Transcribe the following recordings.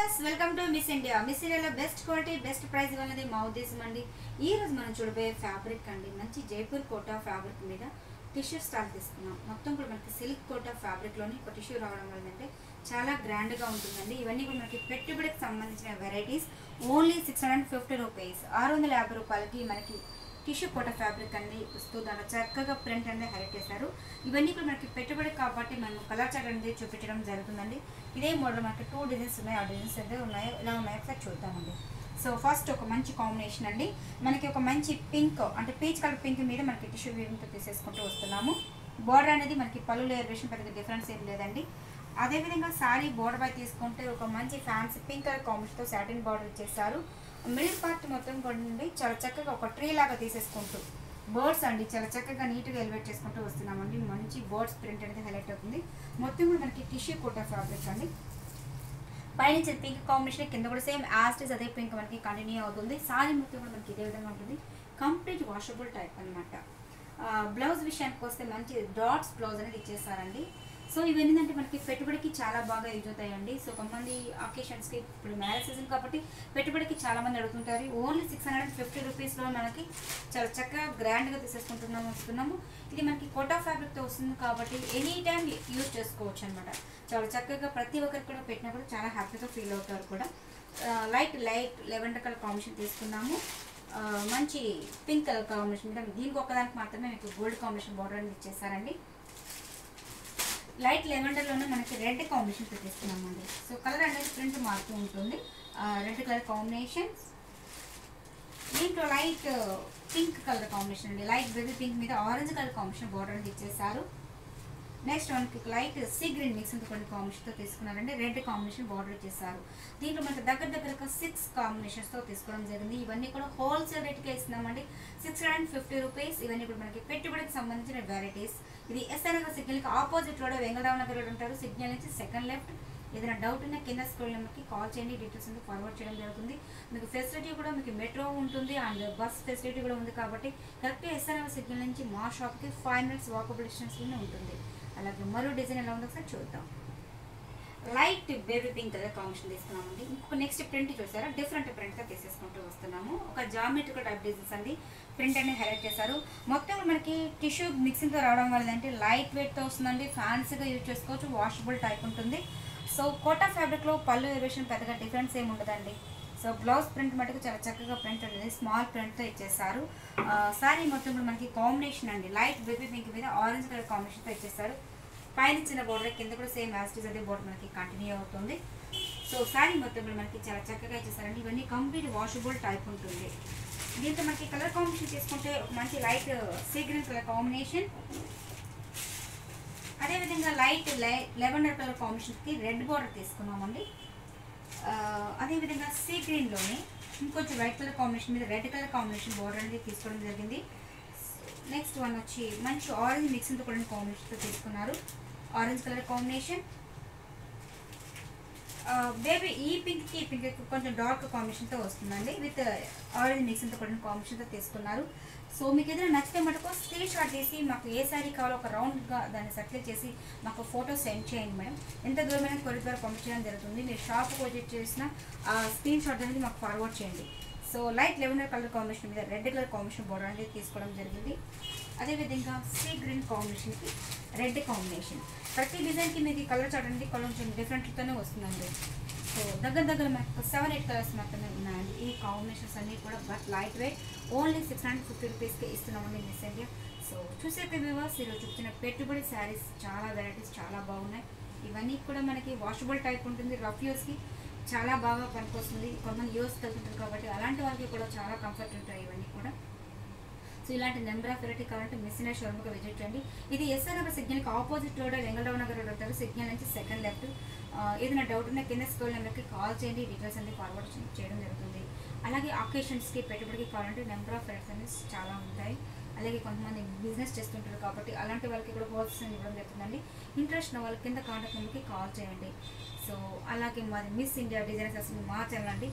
Viewers welcome to miss India. Miss ఇండియాలో best quality best price ఇవ్వాలనేది మా ఉద్దేశం అండి. ఈ రోజు మనం చూడబోయే ఫ్యాబ్రిక్ అండి, మంచి జైపూర్ కోటా ఫ్యాబ్రిక్ మీద టిష్యూ స్టాల్ తీసుకున్నాం. మొత్తం కూడా మనకి సిల్క్ కోటా ఫ్యాబ్రిక్లోని ఒక టిష్యూ రావడం వల్ల అంటే చాలా గ్రాండ్గా ఉంటుందండి. ఇవన్నీ కూడా మనకి పెట్టుబడికి సంబంధించిన వెరైటీస్. ఓన్లీ 650 రూపీస్, 650 రూపాయలకి మనకి టిష్యూ కోటా ఫ్యాబ్రిక్ అండి వస్తూ దాంట్లో చక్కగా ప్రింట్ అనేది హైలైట్ చేశారు. ఇవన్నీ కూడా మనకి పెట్టుబడి కాబట్టి మనం కలర్ చార్ట్ అనేది చూపించడం జరుగుతుందండి. ఇదే మోడల్ మనకి 2 డిజైన్స్ ఉన్నాయి. ఆ డిజైన్స్ అయితే ఉన్నాయో ఇలా ఉన్నాయో ఒకసారి చూద్దామండి. సో ఫస్ట్ ఒక మంచి కాంబినేషన్ అండి, మనకి ఒక మంచి పింక్ అంటే పీచ్ కలర్ పింక్ మీద మనకి టిష్యూ వీవింగ్తో తీసేసుకుంటూ వస్తున్నాము. బోర్డర్ అనేది మనకి పళ్ళు లేయర్ వేషన్ పెద్దగా డిఫరెన్స్ ఏం లేదండి. అదేవిధంగా శారీ బోర్డర్ పై తీసుకుంటే ఒక మంచి ఫ్యాన్సీ పింక్ కలర్ కాంబినేషన్తో సాటిన్ బార్డర్ ఇచ్చేసారు. మిడిల్ పార్ట్ మొత్తం కూడా చాలా చక్కగా ఒక ట్రీ లాగా తీసేసుకుంటూ బర్డ్స్ అండి చాలా చక్కగా నీట్గా ఎలివేట్ చేసుకుంటూ వస్తున్నామండి. మంచి బర్డ్స్ ప్రింట్ అనేది హైలైట్ అవుతుంది. మొత్తం కూడా మనకి టిష్యూ కోటా ఫ్యాబ్రిక్ అండి. పైనుంచి పింక్ కాంబినేషన్, కింద కూడా సేమ్ యాస్టిస్ అదే పింక్ మనకి కంటిన్యూ అవుతుంది. సారీ మొత్తం కూడా మనకి ఇదే విధంగా ఉంటుంది. కంప్లీట్ వాషబుల్ టైప్ అనమాట. బ్లౌజ్ విషయానికి వస్తే మంచి డాట్స్ బ్లౌజ్ అనేది ఇచ్చేసారండి. సో ఇవన్నీ అంటే మనకి పెట్టుబడికి చాలా బాగా యూజ్ అవుతాయండి. సో కొంతమంది అకేషన్స్కి, ఇప్పుడు మ్యారేజ్ సీజన్ కాబట్టి పెట్టుబడికి చాలామంది అడుగుతుంటారు. ఓన్లీ 650 రూపీస్లో మనకి చాలా చక్కగా గ్రాండ్గా వస్తున్నాము. ఇది మనకి కోటా ఫ్యాబ్రిక్తో వస్తుంది కాబట్టి ఎనీ టైం యూజ్ చేసుకోవచ్చు అనమాట. చాలా చక్కగా ప్రతి ఒక్కరికి కూడా పెట్టినా కూడా చాలా హ్యాపీగా ఫీల్ అవుతారు కూడా. లైట్ లెవెండర్ కలర్ కాంబినేషన్ తీసుకున్నాము. మంచి పింక్ కలర్ కాంబినేషన్ మీద దీనికి ఒక్కదానికి మాత్రమే మీకు గోల్డ్ కాంబినేషన్ బార్డర్ అనేది ఇచ్చేసారండి. లైట్ లెవెండర్లోనే మనకి రెడ్ కాంబినేషన్ పెట్టేస్తున్నామండి. సో కలర్ అనేది ప్రింట్ మారుతూ ఉంటుంది. రెడ్ కలర్ కాంబినేషన్, దీంట్లో లైట్ పింక్ కలర్ కాంబినేషన్ అండి. లైట్ బేబీ పింక్ మీద ఆరెంజ్ కలర్ కాంబినేషన్ బార్డర్ అనేది ఇచ్చేసారు. నెక్స్ట్ మనకి లైట్ సీ గ్రీన్ మిక్స్ కొన్ని కాంబినేషన్తో తీసుకున్నారండి. రెడ్ కాంబినేషన్ బార్డర్ ఇచ్చేసారు. దీంట్లో మనకి దగ్గరగా 6 కాంబినేషన్స్తో తీసుకోవడం జరిగింది. ఇవన్నీ కూడా హోల్సేల్ రేట్కే ఇస్తున్నామండి. 650 రూపీస్. ఇవన్నీ కూడా మనకి పెట్టుబడికి సంబంధించిన వెరైటీస్. ఇది ఎస్ఆర్నగర్ సిగ్నల్కి opposite road, Vengal Rao Nagar road ఉంటారు. సిగ్నల్ నుంచి సెకండ్ లెఫ్ట్. ఏదైనా డౌట్ ఉన్నా కింద స్క్రోల్ నెంబర్కి కాల్ చేయండి. డీటెయిల్స్ అనేది ఫార్వర్డ్ చేయడం జరుగుతుంది. మీకు ఫెసిలిటీ కూడా మీకు మెట్రో ఉంటుంది అండ్ బస్ ఫెసిలిటీ కూడా ఉంది కాబట్టి కరెక్ట్గా ఎస్ఆర్నగర్ సిగ్నల్ నుంచి మా షాప్కి 5 మినిట్స్ వాకబుల్ డిస్టెన్స్లోనే ఉంటుంది. అలాగే మరో డిజైన్ ఎలా ఉందో ఒకసారి చూద్దాం. Light baby pink colour combination తీసుకున్నామండి. ఇంకొక నెక్స్ట్ ప్రింట్ చూసారా, డిఫరెంట్ ప్రింట్గా తీసేసుకుంటూ వస్తున్నాము. ఒక జామెట్రికల్ టైప్ డిజైన్స్ అండి. ప్రింట్ అనేది హైలైట్ చేశారు. మొత్తం మనకి టిష్యూ మిక్సింగ్తో రావడం వల్ల అంటే లైట్ వెయిట్తో వస్తుందండి. ఫ్యాన్సీగా యూజ్ చేసుకోవచ్చు. వాషబుల్ టైప్ ఉంటుంది. సో కోటా ఫ్యాబ్రిక్లో పళ్ళు ఎలివేషన్ పెద్దగా డిఫరెన్స్ ఏమి ఉండదండి. సో బ్లౌజ్ ప్రింట్ మటుకు చాలా చక్కగా ప్రింట్ ఉంటుంది. స్మాల్ ప్రింట్తో ఇచ్చేసారు. శారీ మొత్తం కూడా మనకి కాంబినేషన్ అండి. లైట్ బేబీ పింక్ మీద ఆరెంజ్ కలర్ కాంబినేషన్తో ఇచ్చేసారు. పైన చిన్న బోర్డర్, కింద కూడా సేమ్ యాస్టిస్ అదే బోర్డర్ మనకి కంటిన్యూ అవుతుంది. సో శారీ మొత్తం కూడా మనకి చాలా చక్కగా ఇచ్చేసారండి. ఇవన్నీ కంప్లీట్ వాషబుల్ టైప్ ఉంటుంది. దీంతో మనకి కలర్ కాంబినేషన్ తీసుకుంటే ఒక మంచి light sea green colour combination, అదేవిధంగా లైట్ లెవెండర్ కలర్ కాంబినేషన్కి రెడ్ బోర్డర్ తీసుకున్నామండి. అదేవిధంగా సీ గ్రీన్లోనే ఇంకొంచెం వైట్ కలర్ కాంబినేషన్ మీద రెడ్ కలర్ కాంబినేషన్ బోర్డర్ అనేది తీసుకోవడం జరిగింది. నెక్స్ట్ వన్ వచ్చి మంచి ఆరెంజ్ మిక్సింగ్తో కూడా కాంబినేషన్తో తీసుకున్నారు. ఆరెంజ్ కలర్ కాంబినేషన్, బేబీ ఈ పింక్కి కొంచెం డార్క్ కాంబినేషన్తో వస్తుందండి. విత్ ఆరెంజ్ మిక్సింగ్తో కూడా కాంబినేషన్తో తీసుకున్నారు. సో మీకు ఏదైనా నచ్చితే మటుకు స్క్రీన్ షాట్ తీసి మాకు ఏ శారీ కావాలో ఒక రౌండ్గా దాన్ని సర్కిల్ చేసి మాకు ఫోటో సెండ్ చేయండి మేడం. ఎంత దూరమైన కొరియర్ ద్వారా పంపించడం జరుగుతుంది. మీరు షాప్కి విజిట్ చేసిన ఆ స్క్రీన్ షాట్ అనేది మాకు ఫార్వర్డ్ చేయండి. So light lavender colour combination మీద రెడ్ కలర్ కాంబినేషన్ బోర్డర్ అనేది తీసుకోవడం జరిగింది. అదేవిధంగా సీ గ్రీన్ కాంబినేషన్కి రెడ్ కాంబినేషన్. ప్రతి డిజైన్కి మీకు కలర్ చార్ట్ అనేది కొంచెం డిఫరెంట్తోనే వస్తుందండి. సో దగ్గర మనకు 7-8 కలర్స్ మాత్రమే ఉన్నాయండి. ఈ కాంబినేషన్స్ అన్నీ కూడా బట్ లైట్ వెయిట్. ఓన్లీ 650 రూపీస్కి ఇస్తున్నామండి మిస్ ఇండియా. సో చూసే వ్యూవర్స్, ఈరోజు చూసిన పెట్టుబడి శారీస్ చాలా వెరైటీస్ చాలా బాగున్నాయి. ఇవన్నీ కూడా మనకి వాషబుల్ టైప్ ఉంటుంది. రఫ్ యూస్కి చాలా బాగా పనికొస్తుంది. కొంతమంది యూస్కి వెళ్తుంటారు కాబట్టి అలాంటి వాళ్ళకి కూడా చాలా కంఫర్ట్ ఉంటాయి ఇవన్నీ కూడా. సో ఇలాంటి నెంబర్ ఆఫ్ వెరైటీ కావాలంటే మిస్ ఇండియా షోరూమ్కి విజిట్ చేయండి. ఇది ఎస్ఆర్నగర్ సిగ్నల్కి opposite road, Vengal Rao Nagar road ఉంటారు. సిగ్నల్ నుంచి సెకండ్ లెఫ్ట్. ఏదైనా డౌట్ ఉన్నా కింద స్క్రోల్ నెంబర్కి కాల్ చేయండి. డీటెయిల్స్ అన్ని ఫార్వర్డ్ చేయడం జరుగుతుంది. అలాగే అకేషన్స్కి పెట్టుబడికి కావాలంటే నెంబర్ ఆఫ్ వెరైటీస్ అనేవి చాలా ఉంటాయి. అలాగే కొంతమంది బిజినెస్ చేస్తుంటారు కాబట్టి అలాంటి వాళ్ళకి కూడా హోల్సేల్ ఇవ్వడం జరుగుతుందండి. ఇంట్రెస్ట్ ఉన్న వాళ్ళ కింద కాంటాక్ట్ నెంబర్కి కాల్ చేయండి. సో అలాగే మరి మిస్ ఇండియా డిజైనర్స్ అసలు మా ఛానల్ అండి.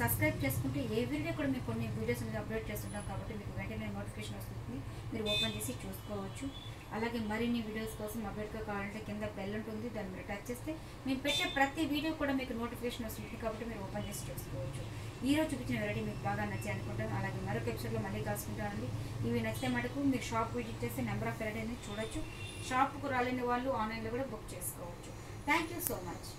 సబ్స్క్రైబ్ చేసుకుంటే ఏ వీడియో కూడా మీకు కొన్ని వీడియోస్ అనేది అప్లోడ్ చేస్తుంటాం కాబట్టి మీకు వెంటనే నోటిఫికేషన్ వస్తుంది. మీరు ఓపెన్ చేసి చూసుకోవచ్చు. అలాగే మరిన్ని వీడియోస్ కోసం అప్డేట్గా కావాలంటే కింద బెల్ ఉంటుంది, దాన్ని మీరు టచ్ చేస్తే మేము పెట్టే ప్రతి వీడియో కూడా మీకు నోటిఫికేషన్ వస్తుంది కాబట్టి మీరు ఓపెన్ చేసి చూసుకోవచ్చు. ఈరోజు చూపించిన వెరైటీ మీకు బాగా నచ్చాయి అనుకుంటాను. అలాగే మరొక ఎపిసోడ్లో మళ్ళీ కలుసుకుంటానండి. ఇవి నచ్చితే మటుకు మీరు షాప్ విజిట్ చేస్తే నెంబర్ ఆఫ్ వెరైటీ అనేది చూడొచ్చు. షాప్కు రాలేని వాళ్ళు ఆన్లైన్లో కూడా బుక్ చేసుకోవచ్చు. Thank you so much.